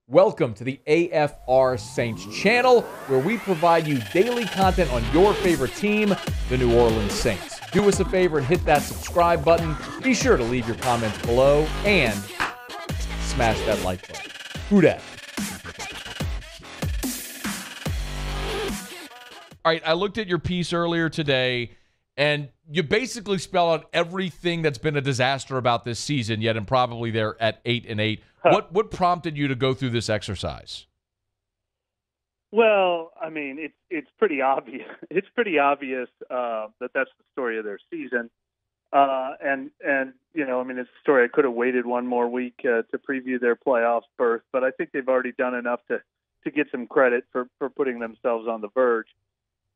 Welcome to the AFR Saints channel, where we provide you daily content on your favorite team, the New Orleans Saints. Do us a favor and hit that subscribe button. Be sure to leave your comments below and smash that like button. Who dat? All right, I looked at your piece earlier today, and you basically spell out everything that's been a disaster about this season, yet I'm probably there at 8-8. What prompted you to go through this exercise? Well, I mean, it's pretty obvious. It's pretty obvious that that's the story of their season, and you know, I mean, it's a story. I could have waited one more week to preview their playoff berth, but I think they've already done enough to get some credit for putting themselves on the verge.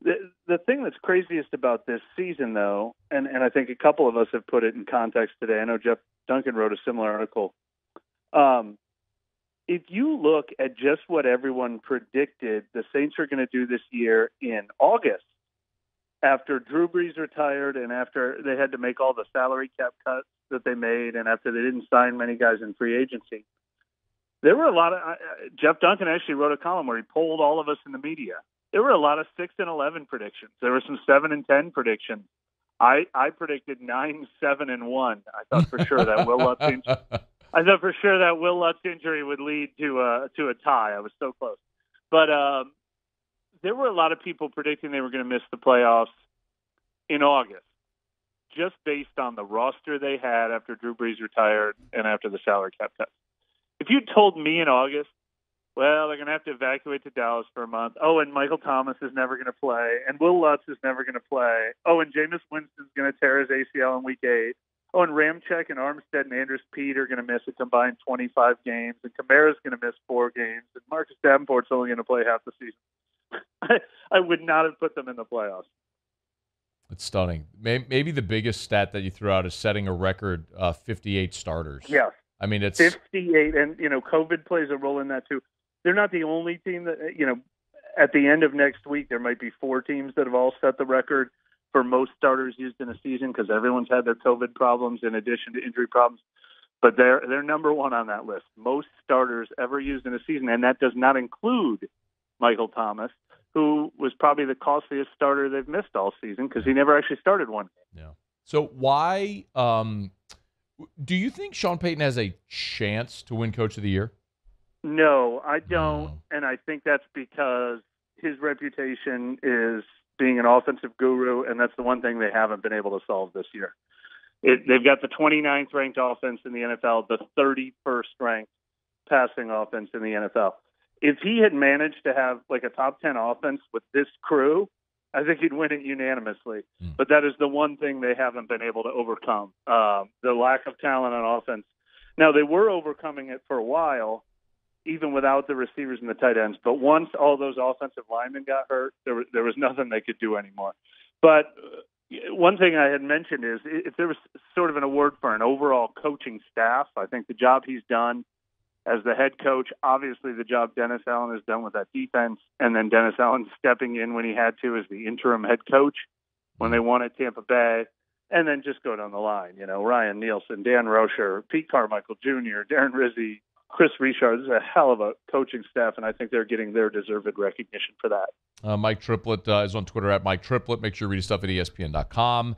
The thing that's craziest about this season, though, and I think a couple of us have put it in context today. I know Jeff Duncan wrote a similar article. If you look at just what everyone predicted the Saints are going to do this year in August, after Drew Brees retired and after they had to make all the salary cap cuts that they made and after they didn't sign many guys in free agency, there were a lot of Jeff Duncan actually wrote a column where he polled all of us in the media. There were a lot of 6-11 predictions. There were some 7-10 predictions. I predicted 9-7-1. I thought for sure that Will Lutz injury would lead to a tie. I was so close. But there were a lot of people predicting they were going to miss the playoffs in August, just based on the roster they had after Drew Brees retired and after the salary cap cuts. If you told me in August, well, they're going to have to evacuate to Dallas for a month. Oh, and Michael Thomas is never going to play. And Will Lutz is never going to play. Oh, and Jameis Winston's going to tear his ACL in Week 8. Oh, and Ramczyk and Armstead and Andrus Peat are going to miss a combined 25 games. And Kamara's going to miss 4 games. And Marcus Davenport's only going to play half the season. I would not have put them in the playoffs. It's stunning. Maybe the biggest stat that you threw out is setting a record 58 starters. Yes. I mean, it's 58. And, you know, COVID plays a role in that, too. They're not the only team that, you know, at the end of next week, there might be 4 teams that have all set the record for most starters used in a season because everyone's had their COVID problems in addition to injury problems. But they're number one on that list. Most starters ever used in a season, and that does not include Michael Thomas, who was probably the costliest starter they've missed all season because he never actually started one game. Yeah. So why do you think Sean Payton has a chance to win Coach of the Year? No, I don't, and I think that's because his reputation is being an offensive guru, and that's the one thing they haven't been able to solve this year. They've got the 29th ranked offense in the NFL, the 31st ranked passing offense in the NFL. If he had managed to have like a top 10 offense with this crew, I think he'd win it unanimously. But that is the one thing they haven't been able to overcome, the lack of talent on offense. Now, they were overcoming it for a while, even without the receivers and the tight ends. But once all those offensive linemen got hurt, there was nothing they could do anymore. But one thing I had mentioned is if there was sort of an award for an overall coaching staff, I think the job he's done as the head coach, obviously the job Dennis Allen has done with that defense, and then Dennis Allen stepping in when he had to as the interim head coach when they won at Tampa Bay, and then just go down the line. You know, Ryan Nielsen, Dan Rocher, Pete Carmichael Jr., Darren Rizzi, Chris Richard. This is a hell of a coaching staff, and I think they're getting their deserved recognition for that. Mike Triplett is on Twitter at Mike Triplett. Make sure you read his stuff at ESPN.com.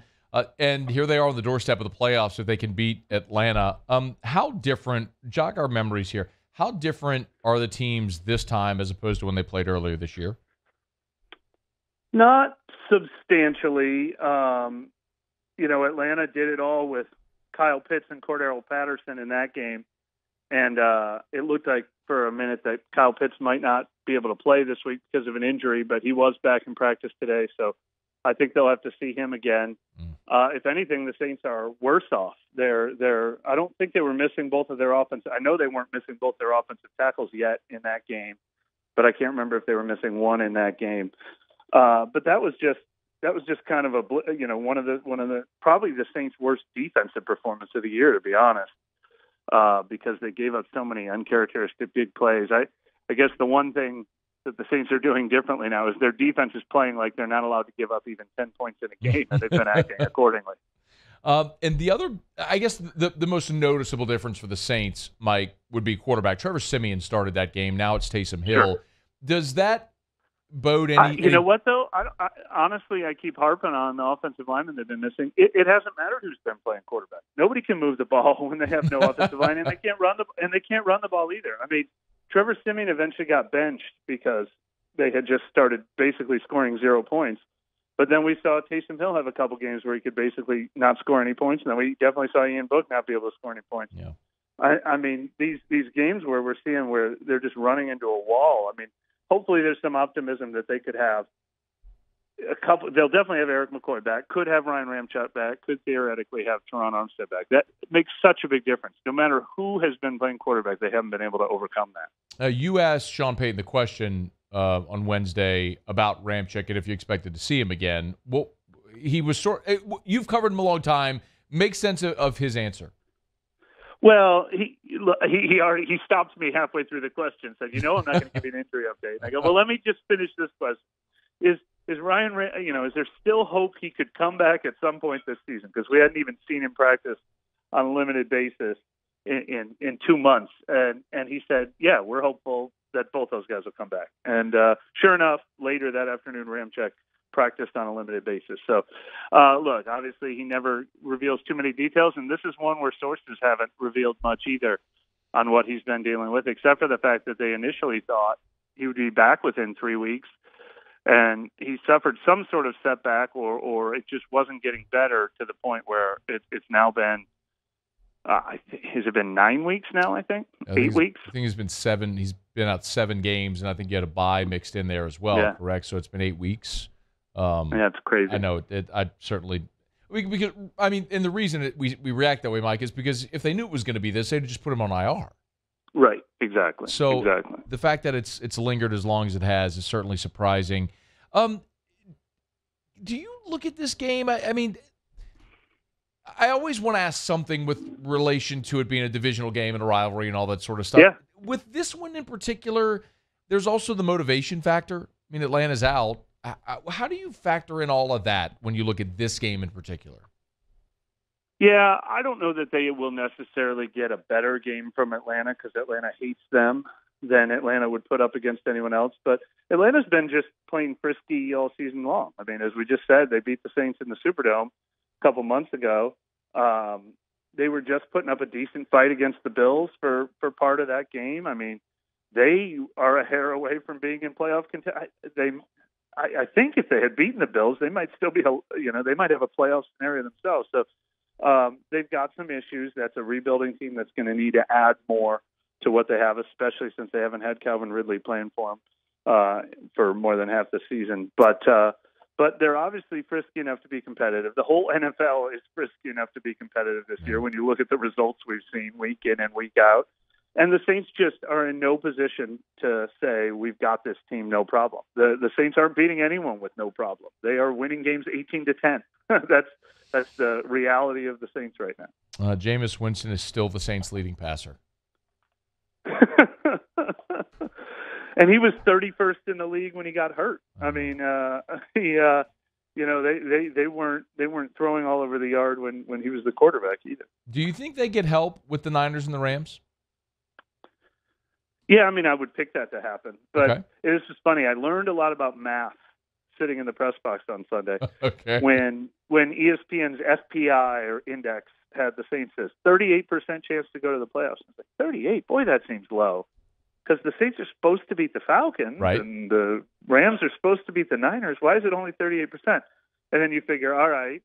And here they are on the doorstep of the playoffs if they can beat Atlanta. How different, jog our memories here, how different are the teams this time as opposed to when they played earlier this year? Not substantially. You know, Atlanta did it all with Kyle Pitts and Cordero Patterson in that game. And it looked like for a minute that Kyle Pitts might not be able to play this week because of an injury, but he was back in practice today. So I think they'll have to see him again. If anything, the Saints are worse off. I don't think they were missing both of their offensive. I know they weren't missing both their offensive tackles yet in that game, but I can't remember if they were missing one in that game. But that was just kind of one of the probably the Saints' worst defensive performance of the year, to be honest. Because they gave up so many uncharacteristic big plays. I guess the one thing that the Saints are doing differently now is their defense is playing like they're not allowed to give up even 10 points in a game, and they've been acting accordingly. And the other, I guess, the most noticeable difference for the Saints, Mike, would be quarterback. Trevor Siemian started that game. Now it's Taysom Hill. Sure. Does that bode any? You know what, though? Honestly, I keep harping on the offensive linemen they've been missing. It hasn't mattered who's been playing quarterback. Nobody can move the ball when they have no offensive line, and they can't run the ball either. I mean, Trevor Siemian eventually got benched because they had just started basically scoring 0 points. But then we saw Taysom Hill have a couple games where he could basically not score any points, and then we definitely saw Ian Book not be able to score any points. Yeah. I mean, these games where we're seeing where they're just running into a wall. I mean, hopefully there's some optimism that they could have a couple. They'll definitely have Eric McCoy back. Could have Ryan Ramczyk back. Could theoretically have Teron Armstead back. That makes such a big difference. No matter who has been playing quarterback, they haven't been able to overcome that. You asked Sean Payton the question on Wednesday about Ramczyk and if you expected to see him again. Well, he was you've covered him a long time. Makes sense of his answer. Well, he stopped me halfway through the question. Said, I'm not going to give you an injury update. And I go, well, let me just finish this question. Is Ryan? Is there still hope he could come back at some point this season? Because we hadn't even seen him practice on a limited basis in 2 months. And he said, yeah, we're hopeful that both those guys will come back. And sure enough, later that afternoon, Ramczyk practiced on a limited basis. So, look, obviously he never reveals too many details, and this is one where sources haven't revealed much either on what he's been dealing with, except for the fact that they initially thought he would be back within 3 weeks, and he suffered some sort of setback, or it just wasn't getting better to the point where it's now been, has it been 9 weeks now, I think? 8 weeks? I think it's been 7. He's been out 7 games, and I think you had a bye mixed in there as well, correct? So it's been 8 weeks. That's crazy. I know. I certainly because I mean, and the reason we react that way, Mike, is because if they knew it was going to be this, they'd just put him on IR. Right. Exactly. So the fact that it's lingered as long as it has is certainly surprising. Do you look at this game? I mean, I always want to ask something with relation to it being a divisional game and a rivalry and all that sort of stuff. Yeah. With this one in particular, there's also the motivation factor. I mean, Atlanta's out. How do you factor in all of that when you look at this game in particular? Yeah, I don't know that they will necessarily get a better game from Atlanta because Atlanta hates them than Atlanta would put up against anyone else. But Atlanta's been just playing frisky all season long. I mean, as we just said, they beat the Saints in the Superdome a couple months ago. They were just putting up a decent fight against the Bills for part of that game. I mean, they are a hair away from being in playoff contention. I think if they had beaten the Bills, they might still be, they might have a playoff scenario themselves. So they've got some issues. That's a rebuilding team that's going to need to add more to what they have, especially since they haven't had Calvin Ridley playing for them for more than half the season. But they're obviously frisky enough to be competitive. The whole NFL is frisky enough to be competitive this year when you look at the results we've seen week in and week out. And the Saints just are in no position to say, we've got this team, no problem. The Saints aren't beating anyone with no problem. They are winning games 18-10. That's the reality of the Saints right now. Jameis Winston is still the Saints' leading passer. And he was 31st in the league when he got hurt. I mean, they weren't throwing all over the yard when he was the quarterback either. Do you think they get help with the Niners and the Rams? Yeah, I mean, I would pick that to happen. But It was just funny. I learned a lot about math sitting in the press box on Sunday. When ESPN's FPI or index had the Saints as 38% chance to go to the playoffs. I was like, 38? Boy, that seems low. Because the Saints are supposed to beat the Falcons, right, and the Rams are supposed to beat the Niners. Why is it only 38%? And then you figure, all right,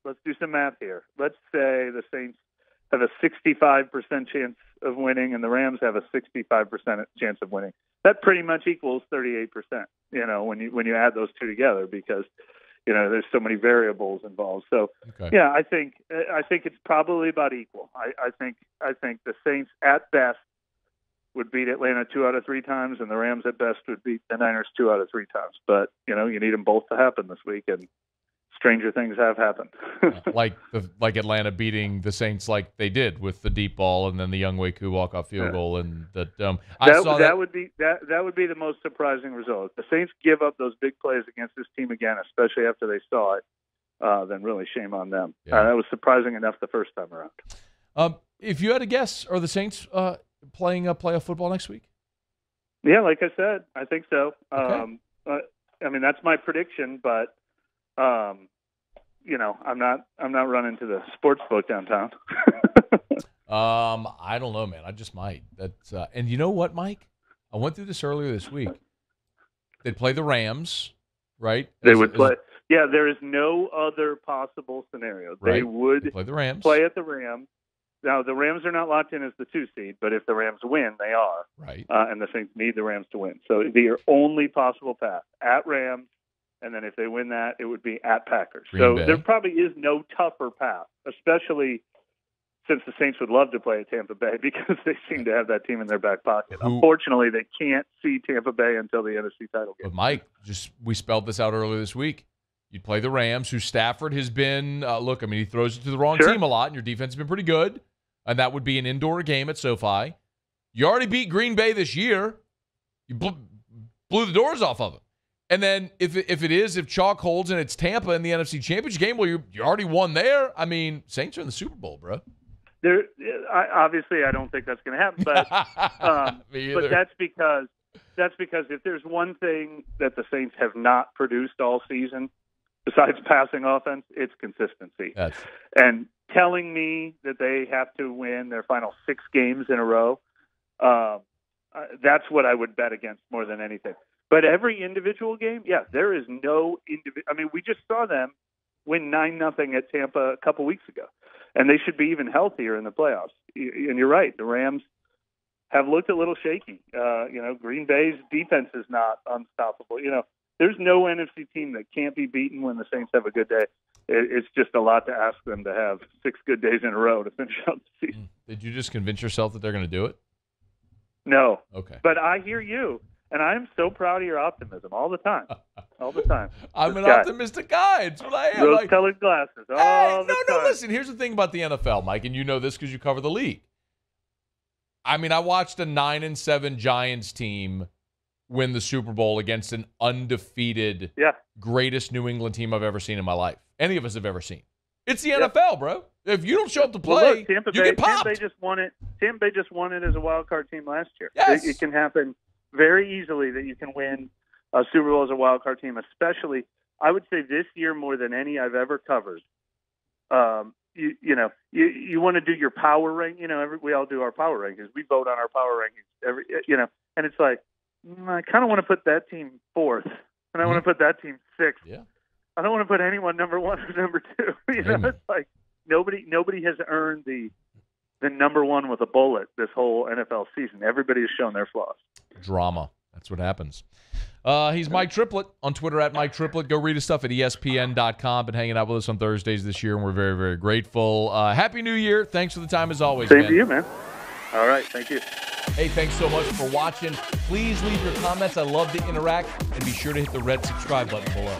let's do some math here. Let's say the Saints have a 65% chance of winning, and the Rams have a 65% chance of winning. That pretty much equals 38%. When you add those two together, because there's so many variables involved. So yeah, I think it's probably about equal. I think the Saints at best would beat Atlanta 2 out of 3 times, and the Rams at best would beat the Niners 2 out of 3 times. But you need them both to happen this week, and stranger things have happened. like Atlanta beating the Saints like they did with the deep ball and then the Younghoe Koo walk-off field goal, and that would be the most surprising result. If the Saints give up those big plays against this team again, especially after they saw it, then really shame on them. Yeah. That was surprising enough the first time around. If you had to guess, are the Saints playing playoff football next week? Yeah, like I said, I think so. Okay. I mean, that's my prediction, but I'm not running to the sports book downtown. I don't know, man. I just might. That's and you know what, Mike? I went through this earlier this week. They'd play the Rams, right? They would play. Yeah, there is no other possible scenario. Right. They would play the Rams. Play at the Rams. Now, the Rams are not locked in as the 2 seed, but if the Rams win, they are. Right. And the Saints need the Rams to win. So the only possible path at Rams, and then if they win that, it would be at Packers. Green Bay. There probably is no tougher path, especially since the Saints would love to play at Tampa Bay because they seem to have that team in their back pocket. Unfortunately, they can't see Tampa Bay until the NFC title game. But, Mike, we spelled this out earlier this week. You'd play the Rams, who Stafford has been, he throws it to the wrong team a lot, and your defense has been pretty good. And that would be an indoor game at SoFi. You already beat Green Bay this year. You blew the doors off of them. And then if Chalk holds and it's Tampa in the NFC Championship game, well, you already won there. I mean, Saints are in the Super Bowl, bro. Obviously, I don't think that's going to happen. But but that's because if there's one thing that the Saints have not produced all season, besides passing offense, it's consistency. And telling me that they have to win their final 6 games in a row, that's what I would bet against more than anything. But every individual game, there is no individual. I mean, we just saw them win 9-0 at Tampa a couple weeks ago, and they should be even healthier in the playoffs. And you're right, the Rams have looked a little shaky. Green Bay's defense is not unstoppable. There's no NFC team that can't be beaten when the Saints have a good day. It's just a lot to ask them to have 6 good days in a row to finish out the season. Did you just convince yourself that they're going to do it? No. Okay. But I hear you, and I'm so proud of your optimism all the time. All the time. I'm an optimistic guy. It's what I am. Rose-colored glasses. No, listen. Here's the thing about the NFL, Mike, and you know this because you cover the league. I mean, I watched a 9-7 Giants team win the Super Bowl against an undefeated, greatest New England team I've ever seen in my life. Any of us have ever seen. It's the NFL, bro. If you don't show up to play, you get popped. Tampa Bay just won it. Tampa Bay just won it as a wild card team last year. Yes. It can happen very easily that you can win a Super Bowl as a wild card team, especially, I would say this year more than any I've ever covered. You want to do your power rank. We all do our power rankings. We vote on our power rankings and it's like, I kind of want to put that team 4th, and I want to put that team 6th. Yeah. I don't want to put anyone number 1 or number 2. It's like nobody has earned the number 1 with a bullet this whole NFL season. Everybody has shown their flaws. Drama. That's what happens. He's Mike Triplett on Twitter at Mike Triplett. Go read his stuff at ESPN.com. Been hanging out with us on Thursdays this year, and we're very, very grateful. Happy New Year. Thanks for the time as always, Same to you, man. All right. Thank you. Hey, thanks so much for watching. Please leave your comments. I love to interact. And be sure to hit the red subscribe button below.